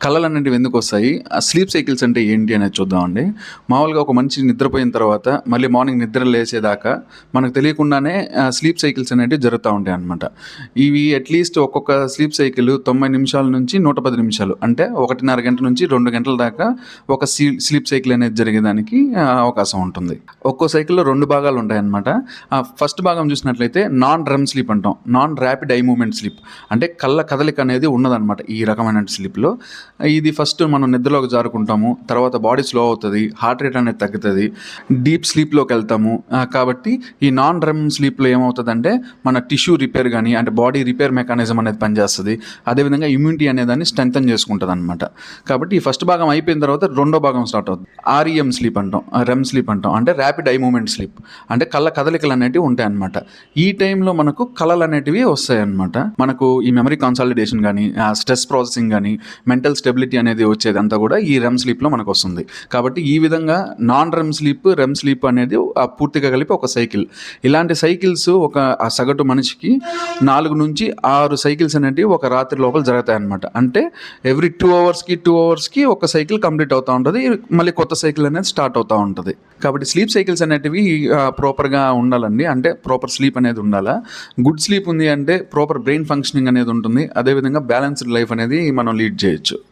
కళలు అనేటివి ఎందుకు వస్తాయి, ఆ స్లీప్ సైకిల్స్ అంటే ఏంటి అనేది చూద్దామండి. మామూలుగా ఒక మనిషి నిద్రపోయిన తర్వాత మళ్ళీ మార్నింగ్ నిద్ర లేచేదాకా మనకు తెలియకుండానే స్లీప్ సైకిల్స్ అనేటివి జరుగుతూ ఉంటాయి అన్నమాట. ఇవి అట్లీస్ట్ ఒక్కొక్క స్లీప్ సైకిల్ 90 నిమిషాల నుంచి 110 నిమిషాలు, అంటే 1.5 గంట నుంచి 2 గంటల దాకా ఒక స్లీప్ సైకిల్ అనేది జరిగేదానికి అవకాశం ఉంటుంది. ఒక్కో సైకిల్లో 2 భాగాలు ఉంటాయన్నమాట. ఫస్ట్ భాగం చూసినట్లయితే నాన్ రెమ్ స్లీప్ అంటాం, non rapid eye movement sleep. అంటే కళ్ళ కదలిక అనేది ఉండదన్నమాట ఈ రకమైన స్లీప్లో. ఇది ఫస్ట్ మనం నిద్రలోకి జారుకుంటాము, తర్వాత బాడీ స్లో అవుతుంది, హార్ట్ రేట్ అనేది తగ్గుతుంది, డీప్ స్లీప్లోకి వెళ్తాము. కాబట్టి ఈ నాన్ రెమ్ స్లీప్లో ఏమవుతుందంటే మన టిష్యూ రిపేర్ కానీ, అంటే బాడీ రిపేర్ మెకానిజం అనేది పనిచేస్తుంది. అదేవిధంగా ఇమ్యూనిటీ అనేదాన్ని స్ట్రెంథన్ చేసుకుంటుంది అనమాట. కాబట్టి ఈ ఫస్ట్ భాగం అయిపోయిన తర్వాత రెండో భాగం స్టార్ట్ అవుతుంది. ఆర్ఈఎం స్లీప్ అంటాం, రెమ్ స్లీప్ అంటాం, అంటే ర్యాపిడ్ ఐ మూమెంట్ స్లీప్. అంటే కళ్ళ కదలికలు అనేటివి ఉంటాయి అన్నమాట. ఈ టైంలో మనకు కళలు అనేటివి వస్తాయి అన్నమాట. మనకు ఈ మెమరీ కన్సాలిడేషన్ కానీ, స్ట్రెస్ ప్రాసెసింగ్ కానీ, మెంటల్ స్టెబిలిటీ అనేది వచ్చేది అంతా కూడా ఈ రెమ్ స్లీప్లో మనకు వస్తుంది. కాబట్టి ఈ విధంగా non REM sleep, REM sleep అనేది పూర్తిగా కలిపి ఒక సైకిల్. ఇలాంటి సైకిల్స్ ఒక సగటు మనిషికి 4 నుంచి 6 సైకిల్స్ అనేవి ఒక రాత్రి లోపల జరుగుతాయి అన్నమాట. అంటే ఎవ్రీ 2 అవర్స్కి ఒక సైకిల్ కంప్లీట్ అవుతూ ఉంటుంది, మళ్ళీ కొత్త సైకిల్ అనేది స్టార్ట్ అవుతూ ఉంటుంది. కాబట్టి స్లీప్ సైకిల్స్ అనేటివి ప్రాపర్గా ఉండాలండి. అంటే ప్రాపర్ స్లీప్ అనేది ఉండాలా. గుడ్ స్లీప్ ఉంది అంటే ప్రాపర్ బ్రెయిన్ ఫంక్షనింగ్ అనేది ఉంటుంది. అదేవిధంగా బ్యాలెన్స్డ్ లైఫ్ అనేది మనం లీడ్ చేయొచ్చు.